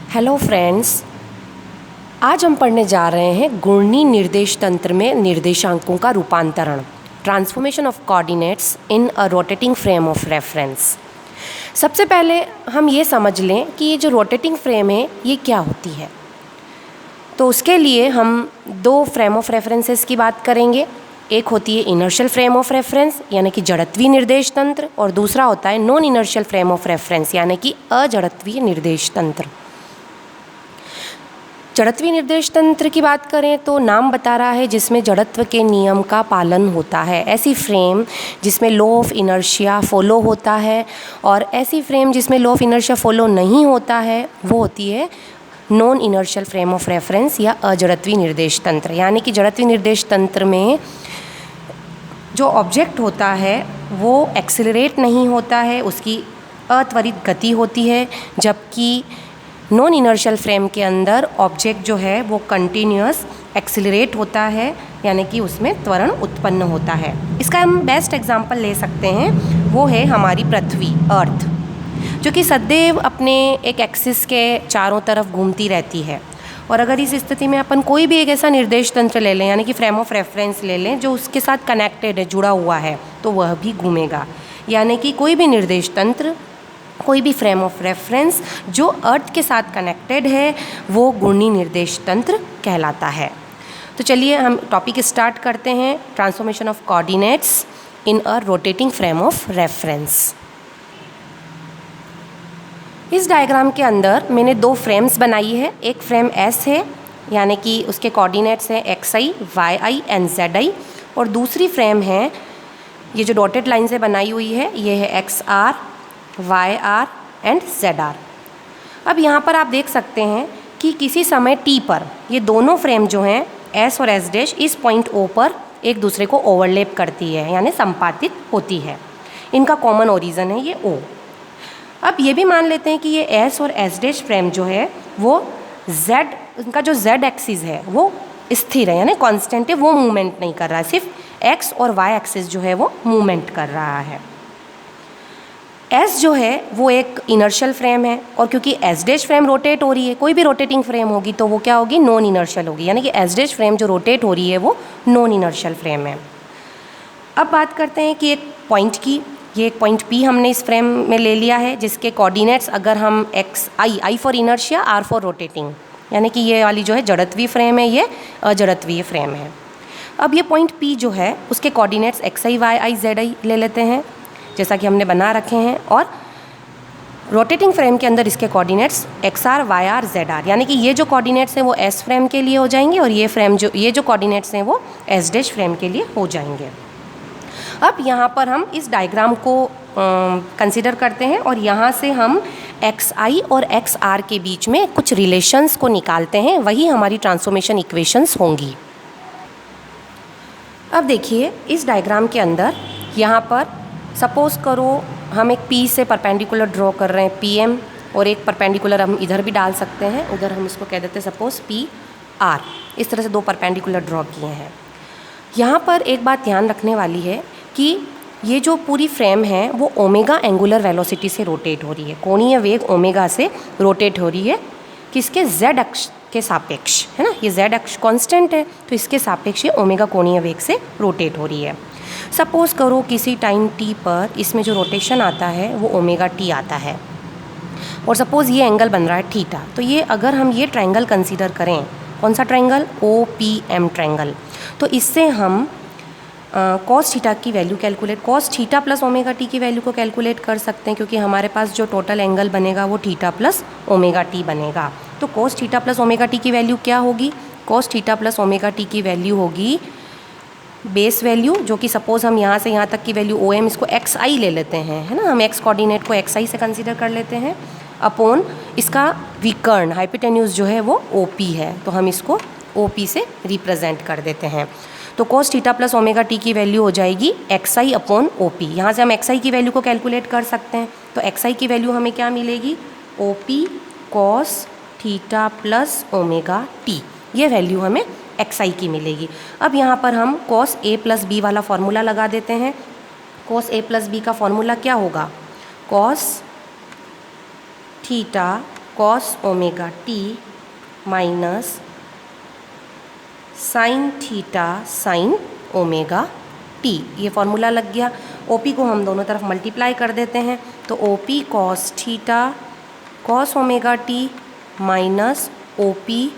Hello friends, आज हम पढ़ने जा रहे हैं घूर्णी निर्देश तंत्र में निर्देशांकों का रूपांतरण, transformation of coordinates in a rotating frame of reference. सबसे पहले हम ये समझ लें कि ये जो रोटेटिंग फ्रेम है ये क्या होती है। तो उसके लिए हम दो फ्रेम ऑफ रेफरेंसेस की बात करेंगे। एक होती है इनर्शियल फ्रेम ऑफ रेफरेंस यानी कि जड़त्वीय निर्देश तंत्र, और दूसरा होता है non inertial frame of reference यानी कि अजड़त्वीय निर्देश तंत्र। जड़त्वीय निर्देश तंत्र की बात करें तो नाम बता रहा है जिसमें जड़त्व के नियम का पालन होता है। ऐसी फ्रेम जिसमें लॉ ऑफ इनर्शिया फॉलो होता है, और ऐसी फ्रेम जिसमें लॉ ऑफ इनर्शिया फॉलो नहीं होता है वो होती है non inertial frame of reference या अजड़त्वीय निर्देश तंत्र। यानी कि जड़त्वीय निर्देश तंत्र में जो ऑब्जेक्ट होता है वो एक्सेलरेट नहीं होता है, उसकी अत्वरित गति होती है, जबकि नॉन इनर्शियल फ्रेम के अंदर ऑब्जेक्ट जो है वो कंटिन्यूअस एक्सेलरेट होता है, यानी कि उसमें त्वरण उत्पन्न होता है। इसका हम बेस्ट एग्जांपल ले सकते हैं, वो है हमारी पृथ्वी, अर्थ, जो कि सदैव अपने एक एक्सिस के चारों तरफ घूमती रहती है। और अगर इस स्थिति में अपन कोई भी एक ऐसा निर्देश तंत्र ले लें, यानी कि फ्रेम ऑफ रेफरेंस ले लें जो उसके साथ कनेक्टेड है, जुड़ा हुआ है, तो वह भी घूमेगा। यानी कि कोई भी निर्देश तंत्र, कोई भी फ्रेम ऑफ रेफरेंस जो अर्थ के साथ कनेक्टेड है वो घूर्णी निर्देश तंत्र कहलाता है। तो चलिए हम टॉपिक स्टार्ट करते हैं, transformation of coordinates in a rotating frame of reference. इस डायग्राम के अंदर मैंने दो फ्रेम्स बनाई है। एक फ्रेम एस है, यानी कि उसके कोऑर्डिनेट्स हैं XI, YI एंड ZI, और दूसरी फ्रेम है, ये जो डॉटेड लाइन से बनाई हुई है, ये है XR, YR एंड ZR। अब यहाँ पर आप देख सकते हैं कि किसी समय t पर ये दोनों फ्रेम जो हैं S और S डैश इस पॉइंट O पर एक दूसरे को ओवरलैप करती है, यानी संपातित होती है। इनका कॉमन ओरिजिन है ये O। अब ये भी मान लेते हैं कि ये S और S डैश फ्रेम जो है वो Z, उनका जो Z एक्सिस है वो स्थिर है, यानी कांस्टेंट है, वो मूवमेंट नहीं कर रहा है, सिर्फ X और Y एक्सिस जो है वो मूवमेंट कर रहा है। S जो है वो एक इनर्शियल फ्रेम है, और क्योंकि S डैश फ्रेम रोटेट हो रही है, कोई भी रोटेटिंग फ्रेम होगी तो वो क्या होगी, नॉन इनर्शियल होगी, यानी कि S डैश फ्रेम जो रोटेट हो रही है वो नॉन इनर्शियल फ्रेम है। अब बात करते हैं कि एक पॉइंट की, ये एक पॉइंट P हमने इस फ्रेम में ले लिया है, जिसके कोऑर्डिनेट्स अगर हम I for inertia, R for rotating, यानी कि ये वाली जो है जड़त्वीय फ्रेम है, ये अजड़त्वीय फ्रेम है। अब ये पॉइंट P जो है उसके कोऑर्डिनेट्स XI, YI, ZI ले लेते हैं जैसा कि हमने बना रखे हैं, और रोटेटिंग फ्रेम के अंदर इसके कोऑर्डिनेट्स XR, YR, ZR, यानी कि ये जो कोऑर्डिनेट्स हैं वो S फ्रेम के लिए हो जाएंगे, और ये जो कोऑर्डिनेट्स हैं वो S डैश फ्रेम के लिए हो जाएंगे। अब यहाँ पर हम इस डायग्राम को कंसीडर करते हैं, और यहाँ से हम XI और XR के बीच में कुछ रिलेशंस को निकालते हैं, वही हमारी ट्रांसफॉर्मेशन इक्वेशंस होंगी। अब देखिए इस डायग्राम के अंदर यहाँ पर सपोज़ करो हम एक P से परपेंडिकुलर ड्रॉ कर रहे हैं, PM, और एक परपेंडिकुलर हम इधर भी डाल सकते हैं, उधर हम इसको कह देते हैं सपोज़ PR। इस तरह से दो परपेंडिकुलर ड्रॉ किए हैं। यहाँ पर एक बात ध्यान रखने वाली है कि ये जो पूरी फ्रेम है वो ओमेगा एंगुलर वेलोसिटी से रोटेट हो रही है, कोणीय वेग ओमेगा से रोटेट हो रही है, किसके, Z अक्ष के सापेक्ष, है ना। ये Z अक्ष कांस्टेंट है, तो इसके सापेक्ष ये ओमेगा कोणीय वेग से रोटेट हो रही है। सपोज़ करो किसी टाइम t पर इसमें जो रोटेशन आता है वो ओमेगा t आता है, और सपोज़ ये एंगल बन रहा है थीटा। तो ये अगर हम ये ट्रायंगल कंसीडर करें, कौन सा ट्रायंगल, OPM ट्रायंगल, तो इससे हम कॉस थीटा की value calculate, cos theta plus omega T की वैल्यू को कैलकुलेट कर सकते हैं, क्योंकि हमारे पास जो टोटल एंगल बनेगा वो थीटा प्लस ओमेगा टी बनेगा। तो cos theta plus omega T की वैल्यू क्या होगी, cos theta plus omega T की वैल्यू होगी बेस वैल्यू, जो कि सपोज़ हम यहाँ से यहाँ तक की वैल्यू OM, इसको XI ले लेते हैं, है ना, हम X कोऑर्डिनेट को XI से कंसीडर कर लेते हैं, अपॉन इसका विकर्ण हाइपोटेन्यूज जो है वो OP है, तो हम इसको OP से रिप्रेजेंट कर देते हैं। तो cos theta plus omega T की वैल्यू हो जाएगी XI अपॉन OP। यहाँ से हम XI की वैल्यू को कैलकुलेट कर सकते हैं, तो XI की वैल्यू हमें क्या मिलेगी, OP cos theta plus omega T, ये वैल्यू हमें XI की मिलेगी। अब यहाँ पर हम cos A प्लस B वाला फॉर्मूला लगा देते हैं। cos A प्लस B का फॉर्मूला क्या होगा, cos theta cos omega T minus sign theta sine omega T. ये फॉर्मूला लग गया। OP को हम दोनों तरफ मल्टीप्लाई कर देते हैं, तो OP cos theta cos omega T minus OP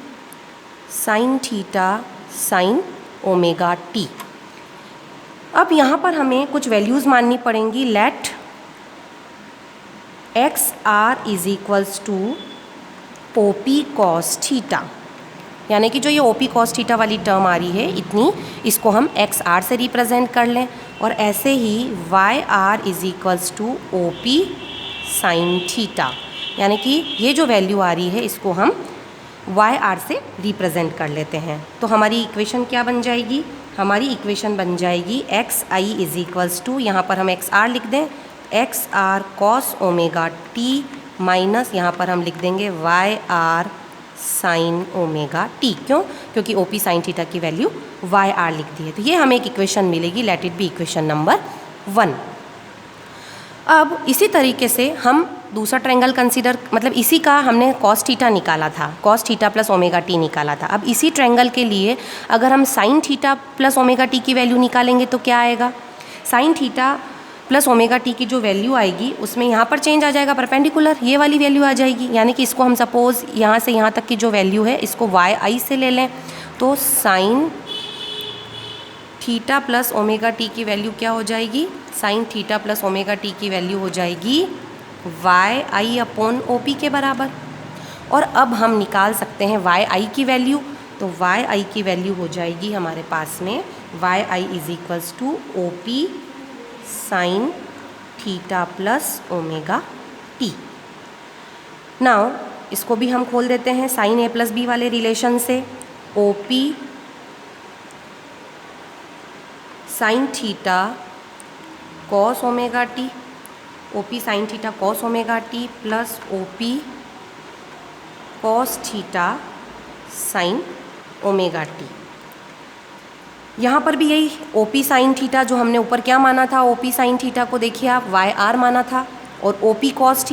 sine theta sine omega T. अब यहाँ पर हमें कुछ वैल्यूज़ माननी पड़ेंगी। Let X R is equals to OP cos theta, यानी कि जो ये OP कॉस थीटा वाली टर्म आ रही है इतनी, इसको हम एक्स आर से रिप्रेजेंट कर लें। और ऐसे ही Y R is equals to OP sine theta, यानी कि ये जो वैल्यू आ रही है इसको हम वाई आर से रिप्रेजेंट कर लेते हैं। तो हमारी इक्वेशन क्या बन जाएगी? हमारी इक्वेशन बन जाएगी X I is equals to, यहाँ पर हम एक्स आर लिख दें, X R cos omega T minus यहाँ पर हम लिख देंगे Y R sine omega T. क्यों? क्योंकि OP साइन थीटा की वैल्यू वाई आर लिख दी है। तो ये हमें एक इक्वेशन मिलेगी, let it be equation number 1। अब इसी तरीके से हम दूसरा ट्रायंगल कंसीडर, मतलब इसी का हमने कॉस थीटा निकाला था, cos theta plus omega T निकाला था। अब इसी ट्रायंगल के लिए अगर हम sign theta plus omega T की वैल्यू निकालेंगे तो क्या आएगा? Sign theta plus omega T की जो वैल्यू आएगी उसमें यहाँ पर चेंज आ जाएगा, परपेंडिकुलर ये वाली वैल्यू आ जाएगी। यानी कि इसको हम सपोज़ यहाँ से यहाँ तक की जो वैल्यू है इसको वाई आई से ले लें, तो sign theta plus omega T की वैल्यू क्या हो जाएगी? Sign theta plus omega T की वैल्यू हो जाएगी वाई आई अपॉन OP के बराबर। और अब हम निकाल सकते हैं वाई आई की वैल्यू, तो वाई आई की वैल्यू हो जाएगी हमारे पास में Y I is equals to OP sine theta plus omega T. Now इसको भी हम खोल देते हैं साइन A प्लस B वाले रिलेशन से। OP sine theta cos omega T, OP sine theta cos omega T plus OP cos theta sine omega T. यहाँ पर भी यही OP साइन थीटा जो हमने ऊपर क्या माना था, OP साइन थीटा को देखिए आप वाई आर माना था, और OP कॉस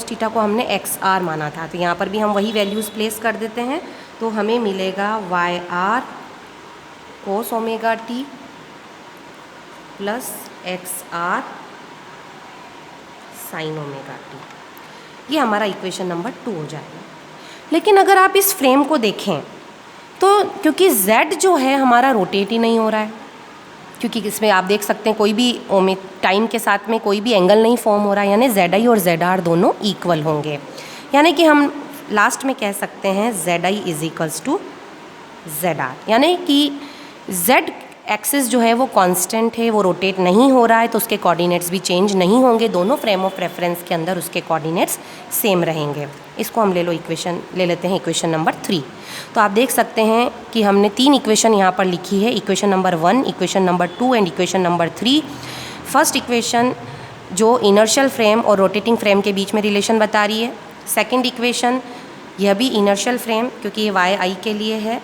थीटा को हमने एक्स आर माना था। तो यहाँ पर भी हम वही वैल्यूज़ प्लेस कर देते हैं, तो हमें मिलेगा Y R cos omega T plus X R sine omega T. ये हमारा इक्वेशन नंबर 2 हो जाएगा। लेकिन अगर आप इस फ्रेम को देखें तो क्योंकि Z जो है हमारा रोटेट ही नहीं हो रहा है, क्योंकि इसमें आप देख सकते हैं कोई भी टाइम के साथ में कोई भी एंगल नहीं फॉर्म हो रहा है, यानी ZI और ZR दोनों इक्वल होंगे। यानी कि हम लास्ट में कह सकते हैं ZI is equals to ZR, यानी कि Z एक्सिस जो है वो कांस्टेंट है, वो रोटेट नहीं हो रहा है, तो उसके कोऑर्डिनेट्स भी चेंज नहीं होंगे। दोनों फ्रेम ऑफ रेफरेंस के अंदर उसके कोऑर्डिनेट्स सेम रहेंगे। इसको हम ले लेते हैं इक्वेशन नंबर 3। तो आप देख सकते हैं कि हमने 3 इक्वेशन यहाँ पर लिखी है, equation number 1, equation number 2 and equation number 3। First equation जो इनर्शियल फ्रेम और रोटेटिंग फ्रेम के बीच में रिलेशन बता रही है। सेकेंड इक्वेशन यह भी इनर्शियल फ्रेम, क्योंकि ये वाई आई के लिए है,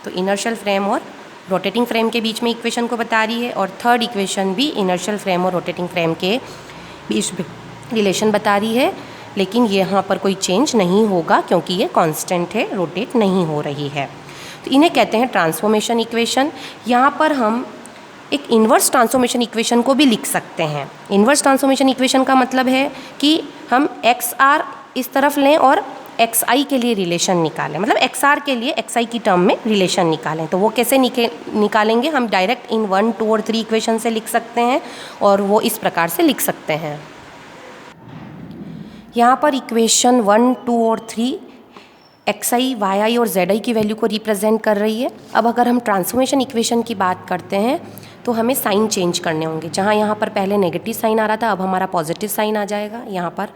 तो इनर्शियल फ्रेम और रोटेटिंग फ्रेम के बीच में इक्वेशन को बता रही है। और थर्ड इक्वेशन भी इनर्शियल फ्रेम और रोटेटिंग फ्रेम के बीच में रिलेशन बता रही है, लेकिन यहाँ पर कोई चेंज नहीं होगा क्योंकि ये कांस्टेंट है, रोटेट नहीं हो रही है। तो इन्हें कहते हैं ट्रांसफॉर्मेशन इक्वेशन। यहाँ पर हम एक इन्वर्स ट्रांसफॉर्मेशन इक्वेशन को भी लिख सकते हैं। इन्वर्स ट्रांसफॉर्मेशन इक्वेशन का मतलब है कि हम एक्स आर इस तरफ लें और एक्स आई के लिए रिलेशन निकालें, मतलब एक्स आर के लिए एक्स आई की टर्म में रिलेशन निकालें। तो वो कैसे निकालेंगे? हम डायरेक्ट इन 1, 2 और 3 इक्वेशन से लिख सकते हैं, और वो इस प्रकार से लिख सकते हैं। यहाँ पर इक्वेशन 1, 2 और 3 एक्स आई, वाई आई और जेड आई की वैल्यू को रिप्रेजेंट कर रही है। अब अगर हम ट्रांसफॉर्मेशन इक्वेशन की बात करते हैं तो हमें साइन चेंज करने होंगे। जहाँ यहाँ पर पहले नेगेटिव साइन आ रहा था, अब हमारा पॉजिटिव साइन आ जाएगा। यहाँ पर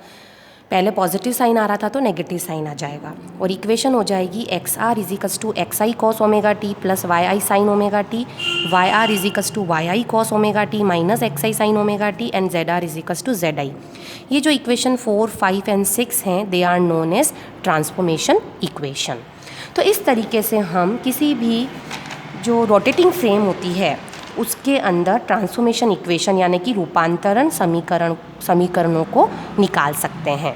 पहले पॉजिटिव साइन आ रहा था तो नेगेटिव साइन आ जाएगा, और इक्वेशन हो जाएगी X R is equals to X I cos omega T plus Y I sine omega T, Y R is equals to Y I cos omega T minus X I sine omega T, and Z R is equals to Z I. ये जो equation 4, 5 and 6 हैं, they are known as transformation equation. तो इस तरीके से हम किसी भी जो रोटेटिंग फ्रेम होती है उसके अंदर ट्रांसफॉर्मेशन इक्वेशन यानी कि रूपांतरण समीकरणों को निकाल सकते हैं।